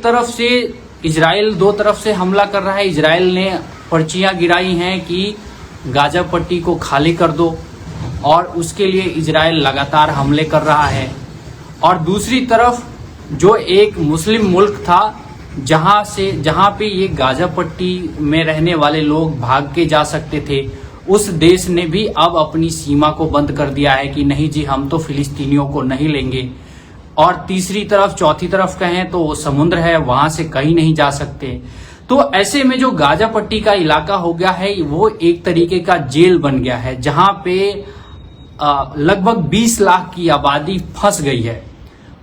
एक तरफ से इजराइल दो तरफ से हमला कर रहा है। इजराइल ने पर्चियां गिराई हैं कि गाजा पट्टी को खाली कर दो, और उसके लिए इजराइल लगातार हमले कर रहा है। और दूसरी तरफ जो एक मुस्लिम मुल्क था जहां पे ये गाजा पट्टी में रहने वाले लोग भाग के जा सकते थे, उस देश ने भी अब अपनी सीमा को बंद कर दिया है कि नहीं जी, हम तो फिलिस्तीनियों को नहीं लेंगे। और तीसरी तरफ, चौथी तरफ कहें तो वो समुद्र है, वहां से कहीं नहीं जा सकते। तो ऐसे में जो गाजा पट्टी का इलाका हो गया है वो एक तरीके का जेल बन गया है, जहां पे लगभग 20 लाख की आबादी फंस गई है।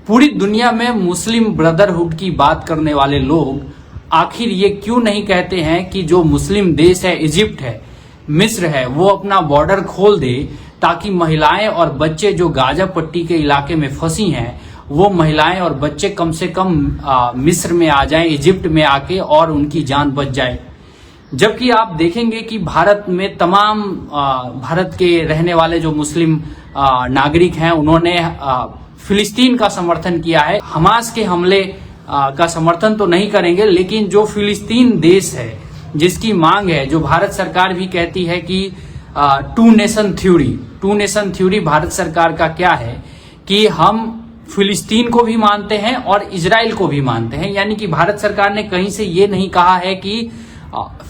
पूरी दुनिया में मुस्लिम ब्रदरहुड की बात करने वाले लोग आखिर ये क्यों नहीं कहते हैं कि जो मुस्लिम देश है, इजिप्ट है, मिस्र है, वो अपना बॉर्डर खोल दे ताकि महिलाएं और बच्चे जो गाजा पट्टी के इलाके में फंसी हैं, वो महिलाएं और बच्चे कम से कम मिस्र में आ जाएं, इजिप्ट में आके, और उनकी जान बच जाए। जबकि आप देखेंगे कि भारत में तमाम भारत के रहने वाले जो मुस्लिम नागरिक हैं, उन्होंने फिलिस्तीन का समर्थन किया है। हमास के हमले का समर्थन तो नहीं करेंगे, लेकिन जो फिलिस्तीन देश है जिसकी मांग है, जो भारत सरकार भी कहती है कि टू नेशन थ्योरी भारत सरकार का क्या है कि हम फिलिस्तीन को भी मानते हैं और इजराइल को भी मानते हैं। यानी कि भारत सरकार ने कहीं से ये नहीं कहा है कि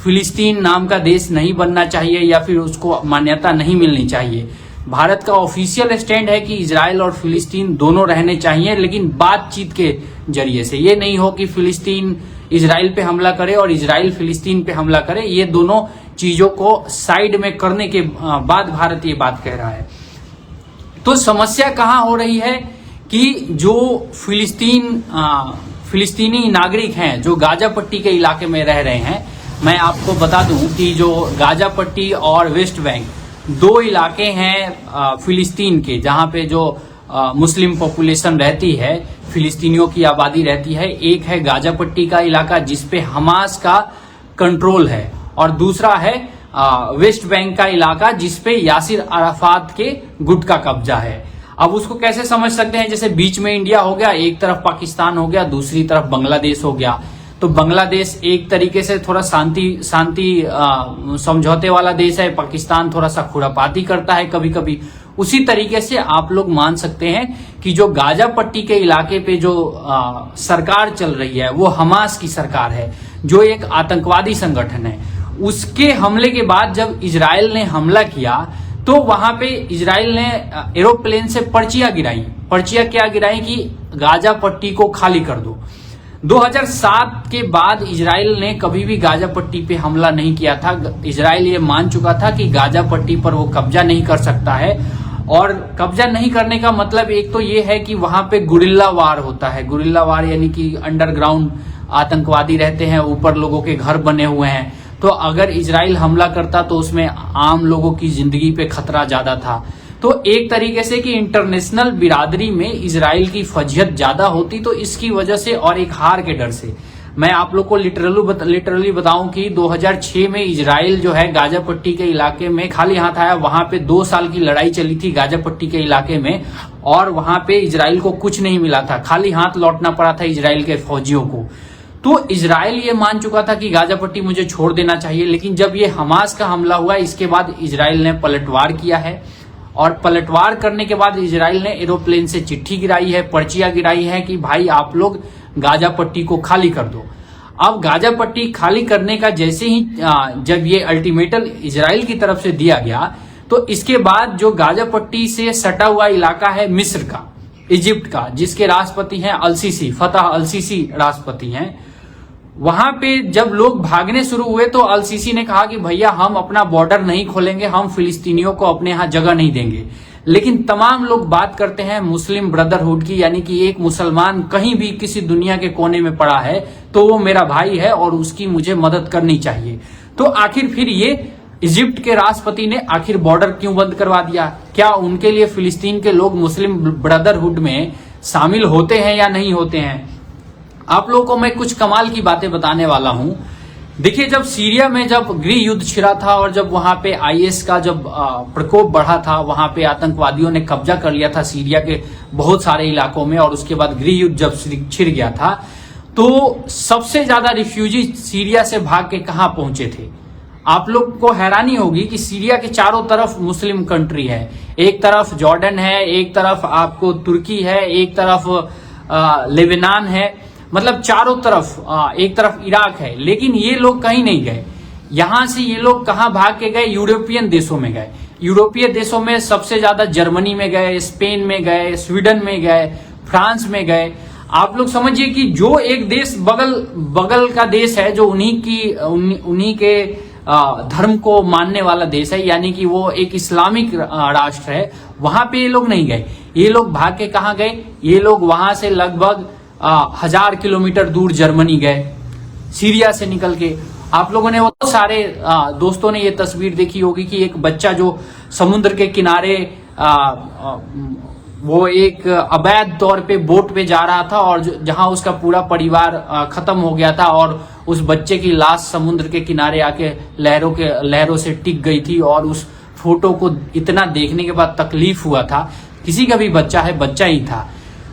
फिलिस्तीन नाम का देश नहीं बनना चाहिए या फिर उसको मान्यता नहीं मिलनी चाहिए। भारत का ऑफिशियल स्टैंड है कि इजराइल और फिलिस्तीन दोनों रहने चाहिए, लेकिन बातचीत के जरिए से। ये नहीं हो कि फिलिस्तीन इजराइल पे हमला करे और इजराइल फिलिस्तीन पे हमला करे। ये दोनों चीजों को साइड में करने के बाद भारत ये बात कह रहा है। तो समस्या कहां हो रही है कि जो फिलिस्तीनी नागरिक हैं जो गाजा पट्टी के इलाके में रह रहे हैं, मैं आपको बता दूं कि जो गाजा पट्टी और वेस्ट बैंक दो इलाके हैं फिलिस्तीन के, जहां पे जो मुस्लिम पॉपुलेशन रहती है, फिलिस्तीनियों की आबादी रहती है। एक है गाजा पट्टी का इलाका जिसपे हमास का कंट्रोल है, और दूसरा है वेस्ट बैंक का इलाका जिसपे यासिर अराफात के गुट का कब्जा है। अब उसको कैसे समझ सकते हैं, जैसे बीच में इंडिया हो गया, एक तरफ पाकिस्तान हो गया, दूसरी तरफ बांग्लादेश हो गया। तो बांग्लादेश एक तरीके से थोड़ा शांति समझौते वाला देश है, पाकिस्तान थोड़ा सा खुरापाती करता है कभी कभी। उसी तरीके से आप लोग मान सकते हैं कि जो गाजा पट्टी के इलाके पे जो सरकार चल रही है वो हमास की सरकार है, जो एक आतंकवादी संगठन है। उसके हमले के बाद जब इजराइल ने हमला किया तो वहां पे इजराइल ने एरोप्लेन से पर्चियां क्या गिराई कि गाजा पट्टी को खाली कर दो। 2007 के बाद इजराइल ने कभी भी गाजा पट्टी पे हमला नहीं किया था। इजराइल ये मान चुका था कि गाजा पट्टी पर वो कब्जा नहीं कर सकता है, और कब्जा नहीं करने का मतलब एक तो ये है कि वहां पे गुरिल्ला वार होता है। गुरिल्ला वार यानी कि अंडरग्राउंड आतंकवादी रहते हैं, ऊपर लोगों के घर बने हुए हैं। तो अगर इजराइल हमला करता तो उसमें आम लोगों की जिंदगी पे खतरा ज्यादा था। तो एक तरीके से कि इंटरनेशनल बिरादरी में इजराइल की फजीहत ज्यादा होती, तो इसकी वजह से और एक हार के डर से मैं आप लोग को लिटरली बताऊं कि 2006 में इजराइल जो है गाजा पट्टी के इलाके में खाली हाथ आया। वहां पे 2 साल की लड़ाई चली थी गाजा पट्टी के इलाके में, और वहां पे इजराइल को कुछ नहीं मिला था, खाली हाथ लौटना पड़ा था इजराइल के फौजियों को। तो इजराइल ये मान चुका था कि गाजा पट्टी मुझे छोड़ देना चाहिए। लेकिन जब ये हमास का हमला हुआ, इसके बाद इजराइल ने पलटवार किया है, और पलटवार करने के बाद इजराइल ने एरोप्लेन से चिट्ठी गिराई है, पर्चियां गिराई है कि भाई आप लोग गाजा पट्टी को खाली कर दो। अब गाजा पट्टी खाली करने का जैसे ही जब ये अल्टीमेटम इजराइल की तरफ से दिया गया, तो इसके बाद जो गाजा पट्टी से सटा हुआ इलाका है मिस्र का, इजिप्ट का, जिसके राष्ट्रपति हैं अल-सीसी, फतह अल-सीसी राष्ट्रपति हैं, वहां पे जब लोग भागने शुरू हुए तो अल-सीसी ने कहा कि भैया हम अपना बॉर्डर नहीं खोलेंगे, हम फिलिस्तीनियों को अपने यहां जगह नहीं देंगे। लेकिन तमाम लोग बात करते हैं मुस्लिम ब्रदरहुड की, यानी कि एक मुसलमान कहीं भी किसी दुनिया के कोने में पड़ा है तो वो मेरा भाई है और उसकी मुझे मदद करनी चाहिए। तो आखिर फिर ये इजिप्ट के राष्ट्रपति ने आखिर बॉर्डर क्यों बंद करवा दिया? क्या उनके लिए फिलिस्तीन के लोग मुस्लिम ब्रदरहुड में शामिल होते हैं या नहीं होते हैं? आप लोगों को मैं कुछ कमाल की बातें बताने वाला हूं। देखिए, जब सीरिया में जब गृह युद्ध छिड़ा था और जब वहां पे आईएस का जब प्रकोप बढ़ा था, वहां पे आतंकवादियों ने कब्जा कर लिया था सीरिया के बहुत सारे इलाकों में, और उसके बाद गृह युद्ध जब छिड़ गया था, तो सबसे ज्यादा रिफ्यूजी सीरिया से भाग के कहां पहुंचे थे? आप लोग को हैरानी होगी कि सीरिया के चारों तरफ मुस्लिम कंट्री है। एक तरफ जॉर्डन है, एक तरफ आपको तुर्की है, एक तरफ लेबनान है, मतलब चारों तरफ, एक तरफ इराक है। लेकिन ये लोग कहीं नहीं गए। यहां से ये लोग कहां भाग के गए? यूरोपियन देशों में गए। यूरोपीय देशों में सबसे ज्यादा जर्मनी में गए, स्पेन में गए, स्वीडन में गए, फ्रांस में गए। आप लोग समझिए कि जो एक देश बगल का देश है, जो उन्हीं के धर्म को मानने वाला देश है, यानी कि वो एक इस्लामिक राष्ट्र है, वहां पे ये लोग नहीं गए। ये लोग भाग के कहां गए? ये लोग वहां से लगभग 1000 किलोमीटर दूर जर्मनी गए, सीरिया से निकल के। आप लोगों ने बहुत सारे दोस्तों ने ये तस्वीर देखी होगी कि एक बच्चा जो समुद्र के किनारे वो एक अवैध तौर पे बोट पे जा रहा था और जहां उसका पूरा परिवार खत्म हो गया था, और उस बच्चे की लाश समुद्र के किनारे आके लहरों से टिक गई थी। और उस फोटो को इतना देखने के बाद तकलीफ हुआ था। किसी का भी बच्चा है, बच्चा ही था।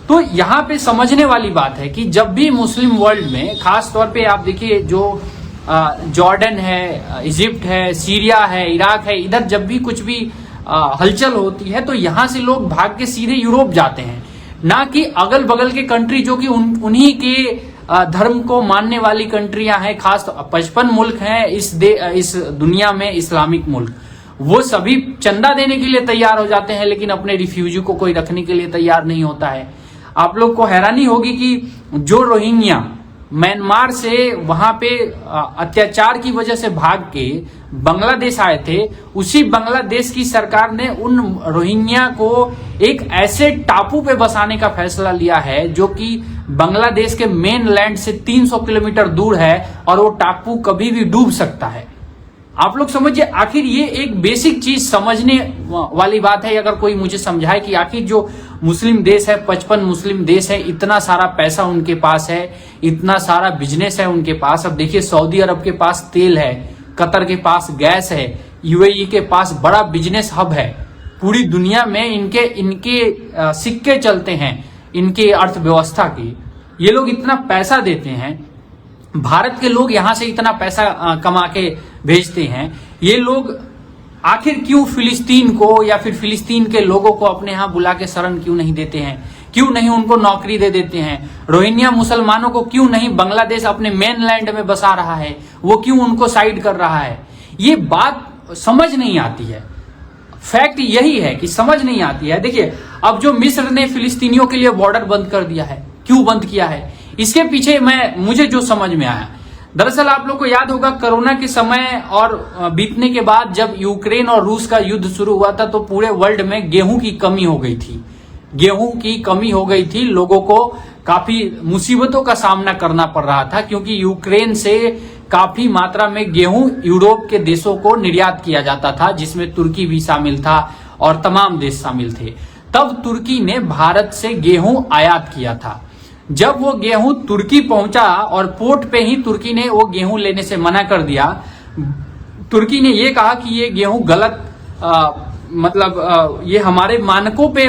तो यहाँ पे समझने वाली बात है कि जब भी मुस्लिम वर्ल्ड में, खास तौर पे आप देखिए जो जॉर्डन है, इजिप्ट है, सीरिया है, इराक है, इधर जब भी कुछ भी हलचल होती है तो यहां से लोग भाग के सीधे यूरोप जाते हैं, ना कि अगल बगल के कंट्री जो कि उन्हीं के धर्म को मानने वाली कंट्रियां हैं। खास 55 मुल्क हैं इस दुनिया में, इस्लामिक मुल्क। वो सभी चंदा देने के लिए तैयार हो जाते हैं, लेकिन अपने रिफ्यूजी को कोई रखने के लिए तैयार नहीं होता है। आप लोग को हैरानी होगी कि जो रोहिंग्या म्यांमार से वहां पे अत्याचार की वजह से भाग के बांग्लादेश आए थे, उसी बांग्लादेश की सरकार ने उन रोहिंग्या को एक ऐसे टापू पे बसाने का फैसला लिया है जो कि बांग्लादेश के मेन लैंड से 300 किलोमीटर दूर है, और वो टापू कभी भी डूब सकता है। आप लोग समझिए, आखिर ये एक बेसिक चीज समझने वाली बात है। अगर कोई मुझे समझाए कि आखिर जो मुस्लिम देश है, 55 मुस्लिम देश है, इतना सारा पैसा उनके पास है, इतना सारा बिजनेस है उनके पास। अब देखिए, सऊदी अरब के पास तेल है, कतर के पास गैस है, यूएई के पास बड़ा बिजनेस हब है। पूरी दुनिया में इनके सिक्के चलते हैं, इनके अर्थव्यवस्था के। ये लोग इतना पैसा देते हैं, भारत के लोग यहां से इतना पैसा कमा के भेजते हैं। ये लोग आखिर क्यों फिलिस्तीन को या फिर फिलिस्तीन के लोगों को अपने यहां बुला के शरण क्यों नहीं देते हैं? क्यों नहीं उनको नौकरी दे देते हैं? रोहिंग्या मुसलमानों को क्यों नहीं बांग्लादेश अपने मेन लैंड में बसा रहा है? वो क्यों उनको साइड कर रहा है? ये बात समझ नहीं आती है। फैक्ट यही है कि समझ नहीं आती है। देखिए, अब जो मिस्र ने फिलिस्तीनियों के लिए बॉर्डर बंद कर दिया है, क्यों बंद किया है? इसके पीछे मुझे जो समझ में आया, दरअसल आप लोग को याद होगा कोरोना के समय और बीतने के बाद जब यूक्रेन और रूस का युद्ध शुरू हुआ था, तो पूरे वर्ल्ड में गेहूं की कमी हो गई थी। गेहूं की कमी हो गई थी, लोगों को काफी मुसीबतों का सामना करना पड़ रहा था, क्योंकि यूक्रेन से काफी मात्रा में गेहूं यूरोप के देशों को निर्यात किया जाता था, जिसमें तुर्की भी शामिल था और तमाम देश शामिल थे। तब तुर्की ने भारत से गेहूं आयात किया था। जब वो गेहूं तुर्की पहुंचा और पोर्ट पे ही तुर्की ने वो गेहूं लेने से मना कर दिया। तुर्की ने ये कहा कि ये गेहूं गलत, ये हमारे मानकों पे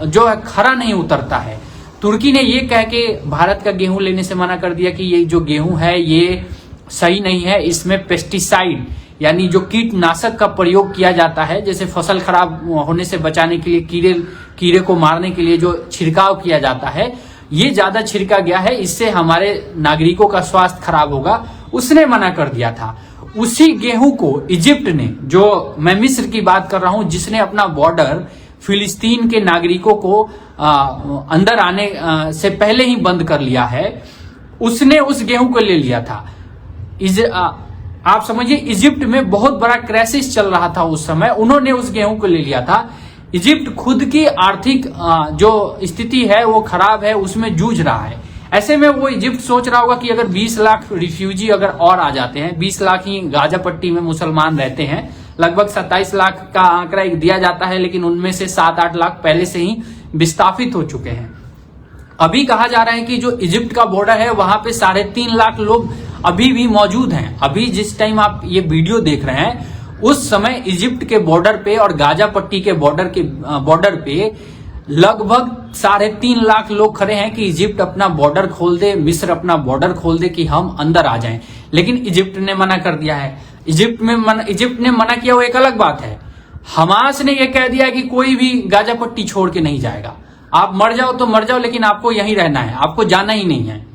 जो है खरा नहीं उतरता है। तुर्की ने ये कह के भारत का गेहूं लेने से मना कर दिया कि ये जो गेहूं है ये सही नहीं है, इसमें पेस्टिसाइड यानी जो कीटनाशक का प्रयोग किया जाता है, जैसे फसल खराब होने से बचाने के लिए, कीड़े को मारने के लिए जो छिड़काव किया जाता है, ये ज्यादा छिड़का गया है, इससे हमारे नागरिकों का स्वास्थ्य खराब होगा। उसने मना कर दिया था। उसी गेहूं को इजिप्ट ने, जो मैं मिस्र की बात कर रहा हूं, जिसने अपना बॉर्डर फिलिस्तीन के नागरिकों को अंदर आने से पहले ही बंद कर लिया है, उसने उस गेहूं को ले लिया था। आप समझिए, इजिप्ट में बहुत बड़ा क्राइसिस चल रहा था उस समय, उन्होंने उस गेहूं को ले लिया था। इजिप्ट खुद की आर्थिक जो स्थिति है वो खराब है, उसमें जूझ रहा है। ऐसे में वो इजिप्ट सोच रहा होगा कि अगर 20 लाख रिफ्यूजी अगर और आ जाते हैं, 20 लाख ही गाजा पट्टी में मुसलमान रहते हैं, लगभग 27 लाख का आंकड़ा एक दिया जाता है, लेकिन उनमें से 7-8 लाख पहले से ही विस्थापित हो चुके हैं। अभी कहा जा रहा है कि जो इजिप्ट का बॉर्डर है वहां पे 3.5 लाख लोग अभी भी मौजूद हैं। अभी जिस टाइम आप ये वीडियो देख रहे हैं, उस समय इजिप्ट के बॉर्डर पे और गाजा पट्टी के बॉर्डर पे लगभग 3.5 लाख लोग खड़े हैं कि इजिप्ट अपना बॉर्डर खोल दे, मिस्र अपना बॉर्डर खोल दे कि हम अंदर आ जाएं। लेकिन इजिप्ट ने मना कर दिया है। इजिप्ट ने मना किया वो एक अलग बात है। हमास ने यह कह दिया कि कोई भी गाजा पट्टी छोड़ के नहीं जाएगा। आप मर जाओ तो मर जाओ, लेकिन आपको यहीं रहना है, आपको जाना ही नहीं है।